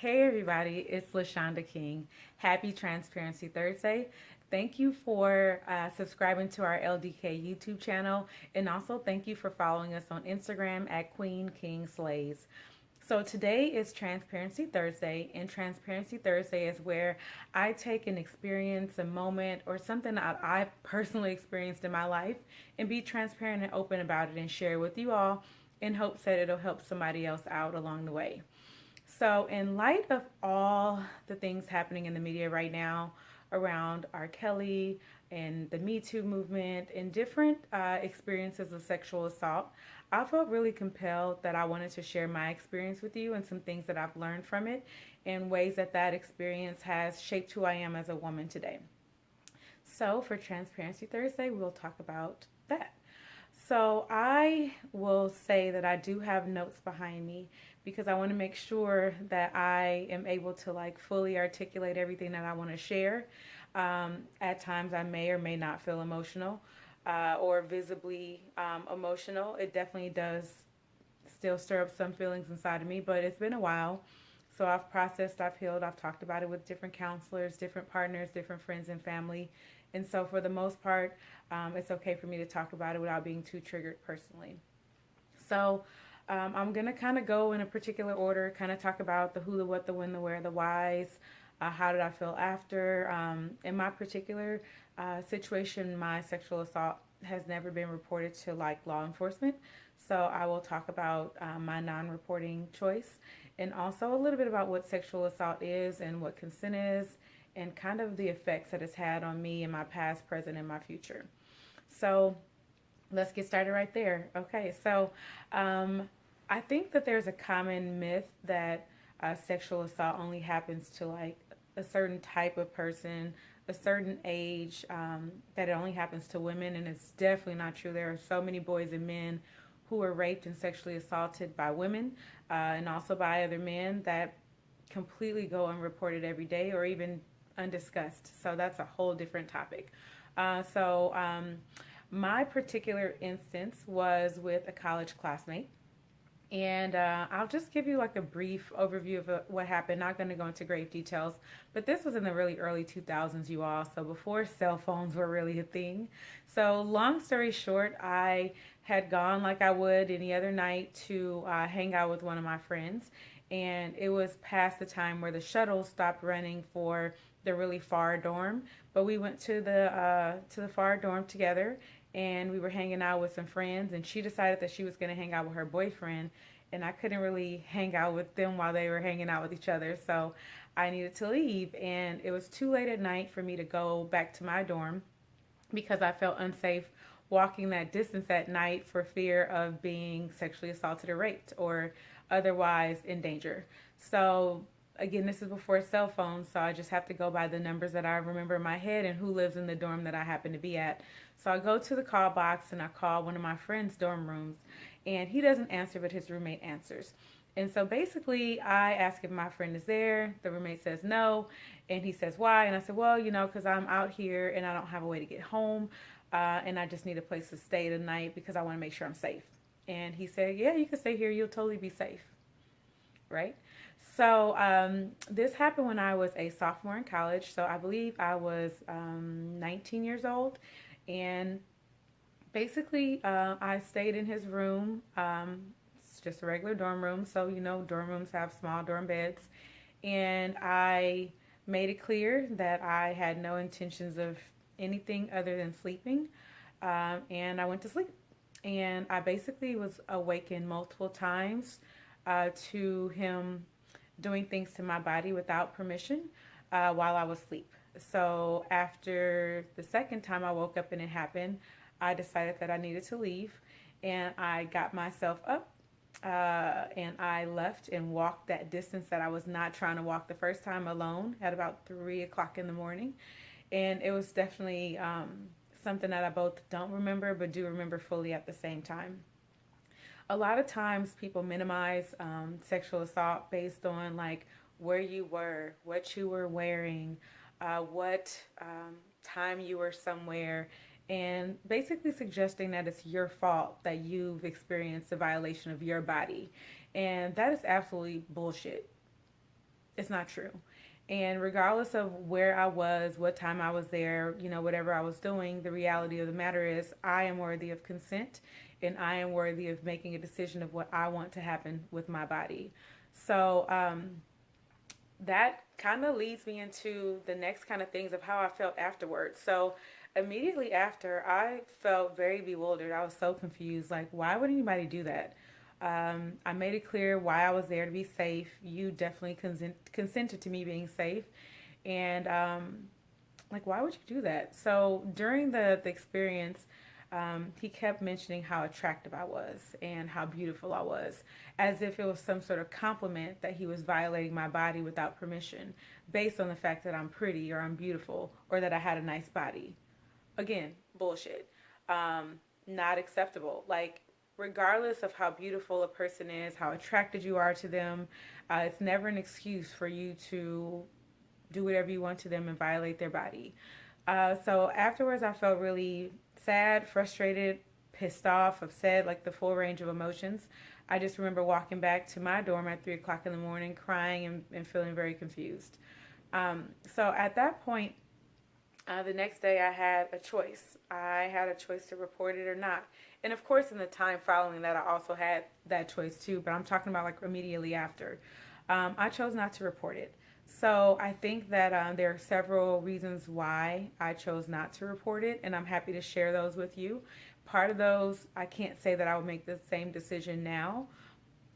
Hey everybody, it's LaShonda King. Happy Transparency Thursday. Thank you for subscribing to our LDK YouTube channel, and also thank you for following us on Instagram at Queen King Slays. So today is Transparency Thursday, and Transparency Thursday is where I take an experience, a moment, or something that I personally experienced in my life and be transparent and open about it and share it with you all in hopes that it'll help somebody else out along the way. So, in light of all the things happening in the media right now around R. Kelly and the Me Too movement and different experiences of sexual assault, I felt really compelled that I wanted to share my experience with you and some things that I've learned from it and ways that that experience has shaped who I am as a woman today. So, for Transparency Thursday, we'll talk about that. So I will say that I do have notes behind me because I want to make sure that I am able to like fully articulate everything that I want to share. At times I may or may not feel emotional or visibly emotional. It definitely does still stir up some feelings inside of me, but it's been a while. So I've processed, I've healed, I've talked about it with different counselors, different partners, different friends and family. And so for the most part, it's okay for me to talk about it without being too triggered personally. So I'm going to kind of go in a particular order, kind of talk about the who, the what, the when, the where, the whys. How did I feel after? In my particular situation, my sexual assault has never been reported to like law enforcement. So I will talk about my non-reporting choice and also a little bit about what sexual assault is and what consent is and kind of the effects that it's had on me in my past, present, and my future. So let's get started right there. Okay, so um, I think that there's a common myth that sexual assault only happens to like a certain type of person, a certain age, that it only happens to women, and it's definitely not true. There are so many boys and men who are raped and sexually assaulted by women and also by other men that completely go unreported every day or even undiscussed. So that's a whole different topic. So my particular instance was with a college classmate. And I'll just give you like a brief overview of what happened. Not going to go into great details, but this was in the really early 2000s, you all. So before cell phones were really a thing. So long story short, I had gone like I would any other night to hang out with one of my friends, and it was past the time where the shuttle stopped running for the really far dorm. But we went to the far dorm together, and we were hanging out with some friends. And she decided that she was going to hang out with her boyfriend, and I couldn't really hang out with them while they were hanging out with each other. So I needed to leave, and it was too late at night for me to go back to my dorm because I felt unsafe walking that distance at night for fear of being sexually assaulted or raped or otherwise in danger. So again, this is before cell phones, so I just have to go by the numbers that I remember in my head and who lives in the dorm that I happen to be at. So I go to the call box and I call one of my friend's dorm rooms, and he doesn't answer, but his roommate answers. And so basically, I ask if my friend is there. The roommate says no. And he says, why? And I said, well, because I'm out here and I don't have a way to get home. And I just need a place to stay tonight because I want to make sure I'm safe. And he said, yeah, you can stay here. You'll totally be safe. Right? So this happened when I was a sophomore in college. So I believe I was 19 years old. And basically, I stayed in his room. It's just a regular dorm room. So, dorm rooms have small dorm beds. And I made it clear that I had no intentions of anything other than sleeping. And I went to sleep. And I basically was awakened multiple times to him doing things to my body without permission while I was asleep. So after the second time I woke up and it happened, I decided that I needed to leave, and I got myself up and I left and walked that distance that I was not trying to walk the first time alone at about 3 o'clock in the morning. And it was definitely something that I both don't remember but do remember fully at the same time. A lot of times people minimize sexual assault based on like where you were, what you were wearing, what time you were somewhere, and basically suggesting that it's your fault that you've experienced a violation of your body. And that is absolutely bullshit. It's not true. And regardless of where I was, what time I was there, whatever I was doing, the reality of the matter is I am worthy of consent and I am worthy of making a decision of what I want to happen with my body. So, that kind of leads me into the next kind of things of how I felt afterwards. So, immediately after, I felt very bewildered. I was so confused. Like, why would anybody do that? I made it clear why I was there to be safe. You definitely consented to me being safe. And, like, why would you do that? So, during the experience, he kept mentioning how attractive I was and how beautiful I was, as if it was some sort of compliment that he was violating my body without permission, based on the fact that I'm pretty or I'm beautiful or that I had a nice body. Again, bullshit. Not acceptable. Like, regardless of how beautiful a person is, how attracted you are to them, it's never an excuse for you to do whatever you want to them and violate their body. So afterwards, I felt really sad, frustrated, pissed off, upset, like the full range of emotions. I just remember walking back to my dorm at 3 o'clock in the morning, crying and feeling very confused. So at that point, the next day I had a choice. I had a choice to report it or not. And of course, in the time following that, I also had that choice too, but I'm talking about like immediately after. I chose not to report it. So I think that there are several reasons why I chose not to report it, and I'm happy to share those with you. Part of those, I can't say that I would make the same decision now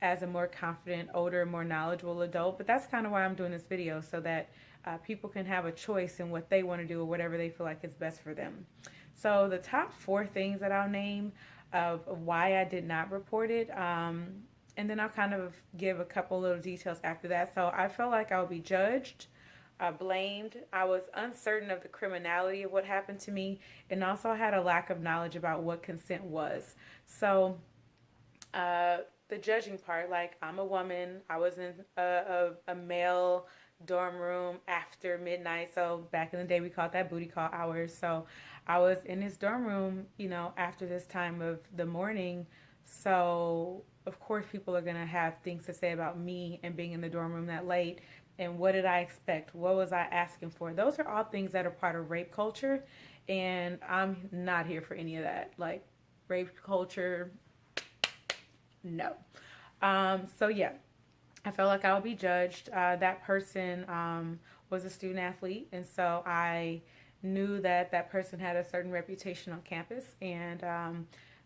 as a more confident, older, more knowledgeable adult, but that's kind of why I'm doing this video, so that people can have a choice in what they want to do or whatever they feel like is best for them. So the top four things that I'll name of why I did not report it, and then I'll kind of give a couple little details after that. So I felt like I would be judged, blamed. I was uncertain of the criminality of what happened to me, and also had a lack of knowledge about what consent was. So the judging part, like, I'm a woman. I was in a male dorm room after midnight. So back in the day, we called that booty call hours. So I was in his dorm room, after this time of the morning. So of course, people are going to have things to say about me and being in the dorm room that late. And what did I expect? What was I asking for? Those are all things that are part of rape culture. And I'm not here for any of that. Like, rape culture, no. So yeah, I felt like I would be judged. That person was a student athlete, and so I knew that that person had a certain reputation on campus, and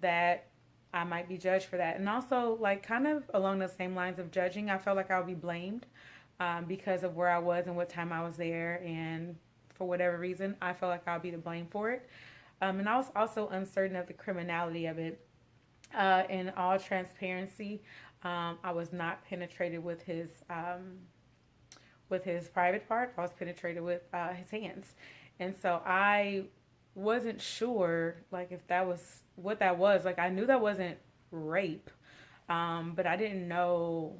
that I might be judged for that. And also, like, kind of along the same lines of judging, I felt like I would be blamed because of where I was and what time I was there, and for whatever reason, I felt like I would be to blame for it. And I was also uncertain of the criminality of it. In all transparency, I was not penetrated with his private part. I was penetrated with his hands, and so I wasn't sure like if that was what that was. Like, I knew that wasn't rape, but I didn't know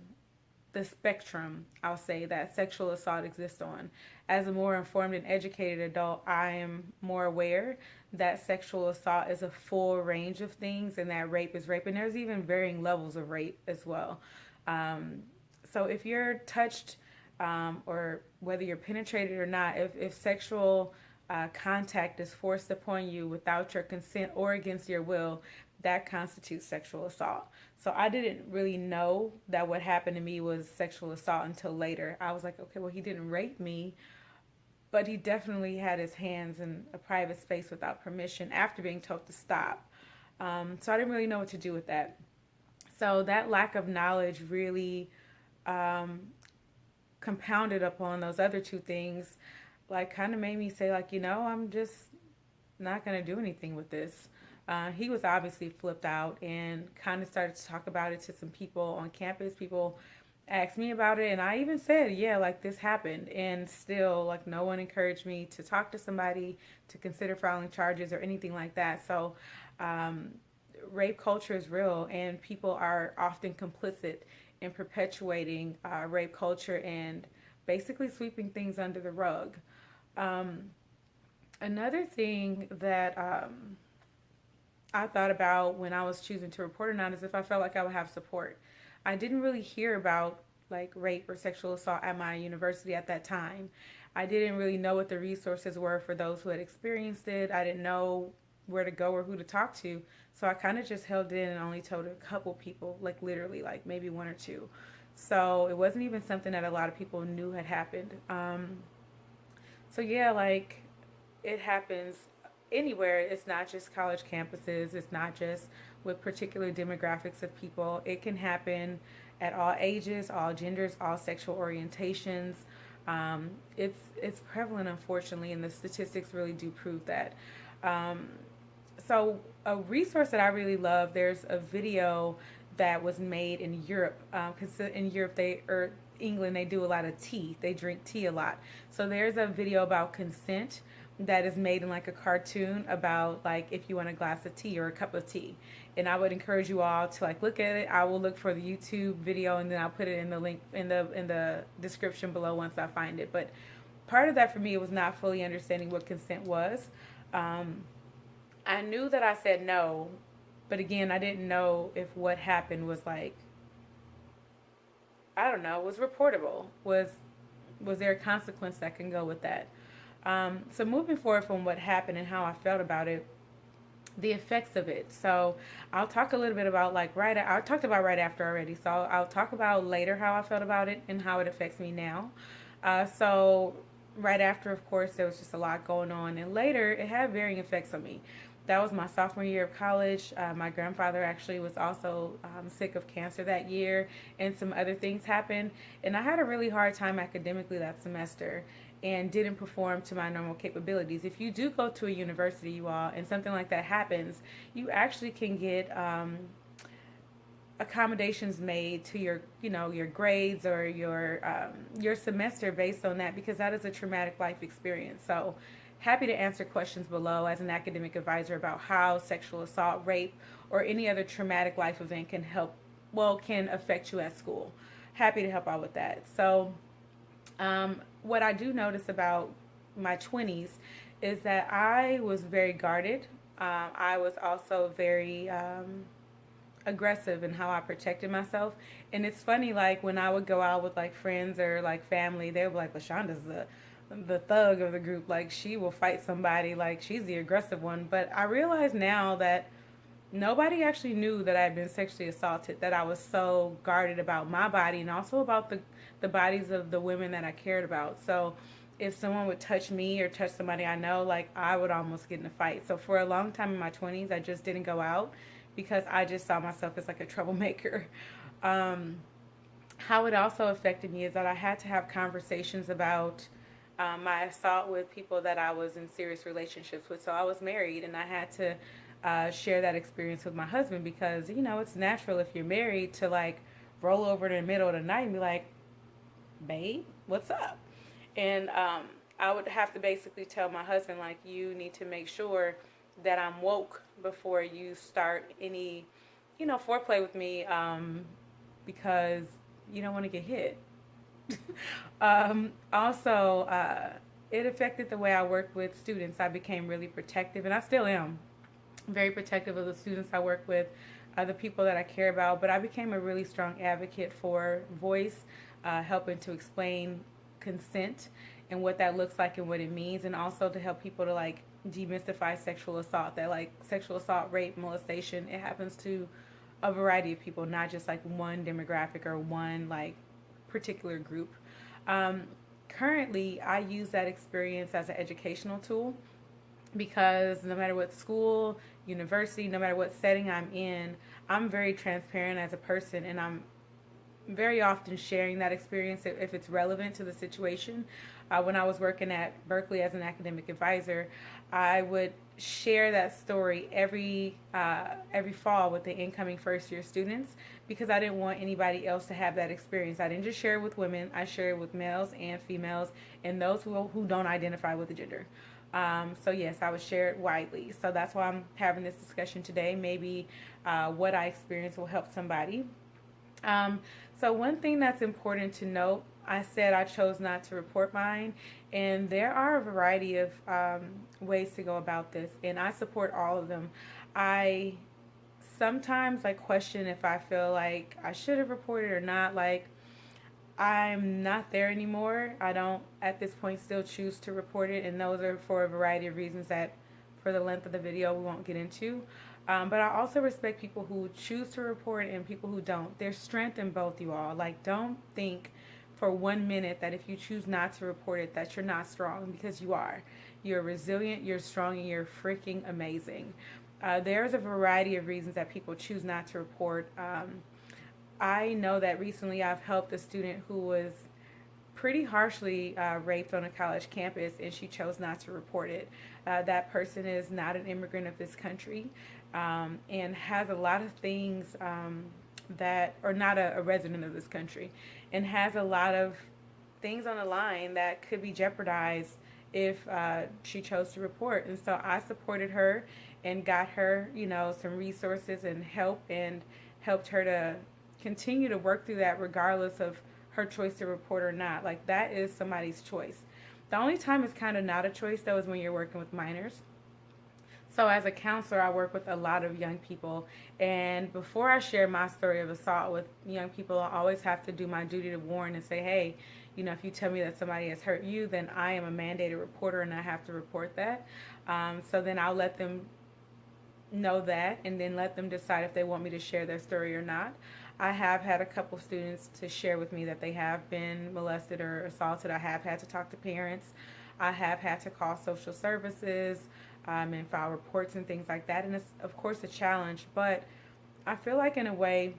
the spectrum, I'll say, that sexual assault exists on. As a more informed and educated adult, I am more aware that sexual assault is a full range of things and that rape is rape. And there's even varying levels of rape as well. So if you're touched, or whether you're penetrated or not, if sexual contact is forced upon you without your consent or against your will, that constitutes sexual assault. So I didn't really know that what happened to me was sexual assault until later. I was like, okay, well, he didn't rape me, but he definitely had his hands in a private space without permission after being told to stop. So I didn't really know what to do with that. So that lack of knowledge really compounded upon those other two things, like, kind of made me say, like, I'm just not going to do anything with this. He was obviously flipped out and kind of started to talk about it to some people on campus. People asked me about it, and I even said, yeah, like, this happened. And still, like, no one encouraged me to talk to somebody, to consider filing charges or anything like that. So rape culture is real, and people are often complicit in perpetuating rape culture and basically sweeping things under the rug. Another thing that I thought about when I was choosing to report or not is if I felt like I would have support. I didn't really hear about like rape or sexual assault at my university at that time. I didn't really know what the resources were for those who had experienced it. I didn't know where to go or who to talk to. So I kind of just held in and only told a couple people, like literally, like maybe one or two. So it wasn't even something that a lot of people knew had happened. So yeah, like it happens anywhere. It's not just college campuses. It's not just with particular demographics of people. It can happen at all ages, all genders, all sexual orientations. It's prevalent, unfortunately, and the statistics really do prove that. Um, so a resource that I really love, there's a video that was made in Europe, because in Europe they or England they do a lot of tea. They drink tea a lot. So there's a video about consent that is made in like a cartoon about like if you want a glass of tea or a cup of tea. And I would encourage you all to like look at it. I will look for the YouTube video and then I'll put it in the link in the description below once I find it. But part of that for me was not fully understanding what consent was. Um, I knew that I said no, but again, I didn't know if what happened was like, I don't know, was reportable. Was there a consequence that can go with that? So moving forward from what happened and how I felt about it, the effects of it. So I'll talk a little bit about like I talked about right after already. So I'll talk about later how I felt about it and how it affects me now. So right after, of course, there was just a lot going on, and later it had varying effects on me. That was my sophomore year of college. My grandfather actually was also sick of cancer that year, and some other things happened. And I had a really hard time academically that semester and didn't perform to my normal capabilities. If you do go to a university, you all, and something like that happens, you actually can get accommodations made to your your grades or your semester based on that, because that is a traumatic life experience. So happy to answer questions below as an academic advisor about how sexual assault, rape, or any other traumatic life event can affect you at school. Happy to help out with that. So what I do notice about my 20s is that I was very guarded. I was also very aggressive in how I protected myself. And it's funny, like when I would go out with like friends or like family, they would be like, LaShonda's the thug of the group. Like she will fight somebody. Like she's the aggressive one. But I realize now that nobody actually knew that I had been sexually assaulted, that I was so guarded about my body and also about the bodies of the women that I cared about. So if someone would touch me or touch somebody I know, like I would almost get in a fight. So for a long time in my 20s, I just didn't go out because I just saw myself as like a troublemaker. Um, how it also affected me is that I had to have conversations about my assault with people that I was in serious relationships with. So I was married and I had to share that experience with my husband, because it's natural if you're married to like roll over in the middle of the night and be like, babe, what's up? And I would have to basically tell my husband, like, you need to make sure that I'm woke before you start any foreplay with me, because you don't want to get hit. Also, it affected the way I worked with students. I became really protective, and I still am very protective of the students I work with, the people that I care about. But I became a really strong advocate for voice, helping to explain consent and what that looks like and what it means, and also to help people to like demystify sexual assault. That like sexual assault, rape, molestation, it happens to a variety of people, not just like one demographic or one like particular group. Um, Currently, I use that experience as an educational tool, because no matter what school, university, no matter what setting I'm in, I'm very transparent as a person, and I'm very often sharing that experience if it's relevant to the situation. When I was working at Berkeley as an academic advisor, I would share that story every fall with the incoming first year students, because I didn't want anybody else to have that experience. I didn't just share it with women; I share it with males and females, and those who don't identify with the gender. So yes, I would share it widely. So that's why I'm having this discussion today. Maybe what I experienced will help somebody. Um, so one thing that's important to note, I said I chose not to report mine, and there are a variety of ways to go about this, and I support all of them. I sometimes like question if I feel like I should have reported or not. Like I'm not there anymore. I don't, at this point, still choose to report it, and those are for a variety of reasons that, for the length of the video, we won't get into. But I also respect people who choose to report and people who don't. There's strength in both, you all. Like, don't think for 1 minute that if you choose not to report it, that you're not strong, because you are. You're resilient, you're strong, and you're freaking amazing. There's a variety of reasons that people choose not to report. I know that recently I've helped a student who was pretty harshly raped on a college campus, and she chose not to report it. That person is not an immigrant of this country, and has a lot of things that, or not a resident of this country, and has a lot of things on the line that could be jeopardized if she chose to report. And so I supported her and got her, some resources and help, and helped her to continue to work through that regardless of her choice to report or not. Like, that is somebody's choice. The only time it's kind of not a choice, though, is when you're working with minors. So as a counselor, I work with a lot of young people, and before I share my story of assault with young people, I always have to do my duty to warn and say, hey, if you tell me that somebody has hurt you, then I am a mandated reporter and I have to report that. So then I'll let them know that, and then let them decide if they want me to share their story or not. I have had a couple students to share with me that they have been molested or assaulted. I have had to talk to parents. I have had to call social services and file reports and things like that. And it's, of course, a challenge. But I feel like, in a way,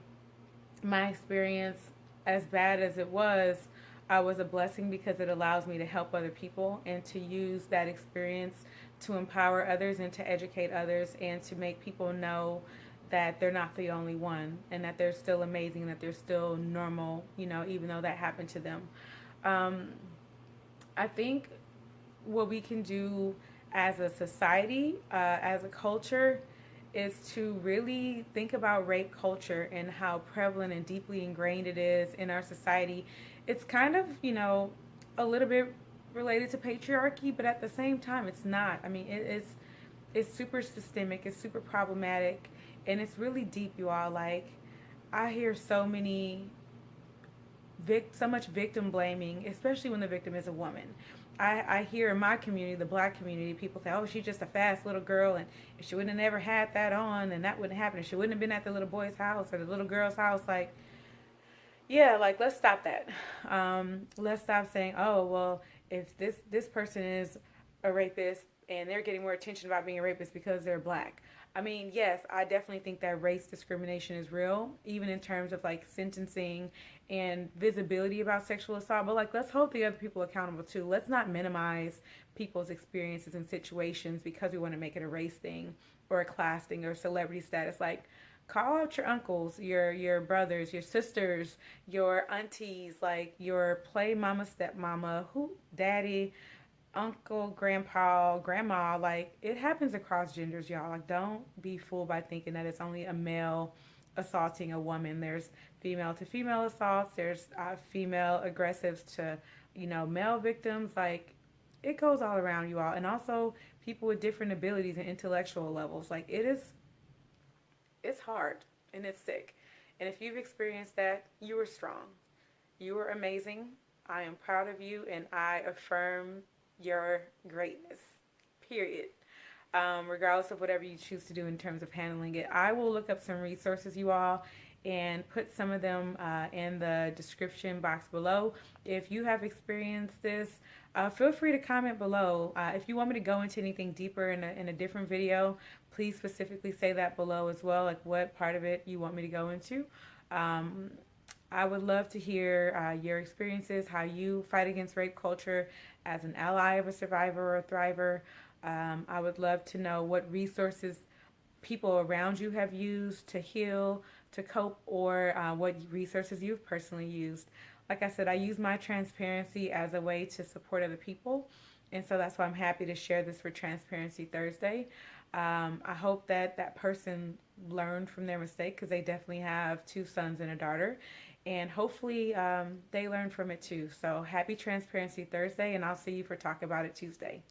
my experience, as bad as it was a blessing, because it allows me to help other people and to use that experience to empower others and to educate others and to make people know that they're not the only one, and that they're still amazing, that they're still normal, even though that happened to them. Um, I think what we can do as a society, as a culture, is to really think about rape culture and how prevalent and deeply ingrained it is in our society. It's kind of, a little bit related to patriarchy, but at the same time, it's not. I mean, it's super systemic, it's super problematic, and it's really deep, you all. Like, I hear so much victim blaming, especially when the victim is a woman. I hear in my community, the black community, people say, oh, she's just a fast little girl, and if she wouldn't have never had that on, and that wouldn't happen, if she wouldn't have been at the little boy's house or the little girl's house. Like, yeah, like, let's stop that. Let's stop saying, oh, well, if this person is a rapist and they're getting more attention about being a rapist because they're black. I mean, yes, I definitely think that race discrimination is real, even in terms of like sentencing and visibility about sexual assault. But like, let's hold the other people accountable too. Let's not minimize people's experiences and situations because we want to make it a race thing or a class thing or celebrity status. Like, call out your uncles, your brothers, your sisters, your aunties, like your play mama, stepmama, daddy, uncle, grandpa, grandma. Like, it happens across genders, y'all. Like, don't be fooled by thinking that it's only a male assaulting a woman. There's female to female assaults. There's female aggressives to, male victims. Like, it goes all around, you all. And also people with different abilities and intellectual levels. Like, it's hard and it's sick. And if you've experienced that, you are strong. You are amazing. I am proud of you, and I affirm your greatness, period. Regardless of whatever you choose to do in terms of handling it. I will look up some resources, you all, and put some of them in the description box below. If you have experienced this, feel free to comment below. If you want me to go into anything deeper in a different video, please specifically say that below as well, like what part of it you want me to go into. I would love to hear your experiences, how you fight against rape culture as an ally of a survivor or a thriver. I would love to know what resources people around you have used to heal, to cope, or what resources you've personally used. Like I said, I use my transparency as a way to support other people. And so that's why I'm happy to share this for Transparency Thursday. I hope that that person learned from their mistake, because they definitely have 2 sons and a daughter. And hopefully they learned from it too. So happy Transparency Thursday, and I'll see you for Talk About It Tuesday.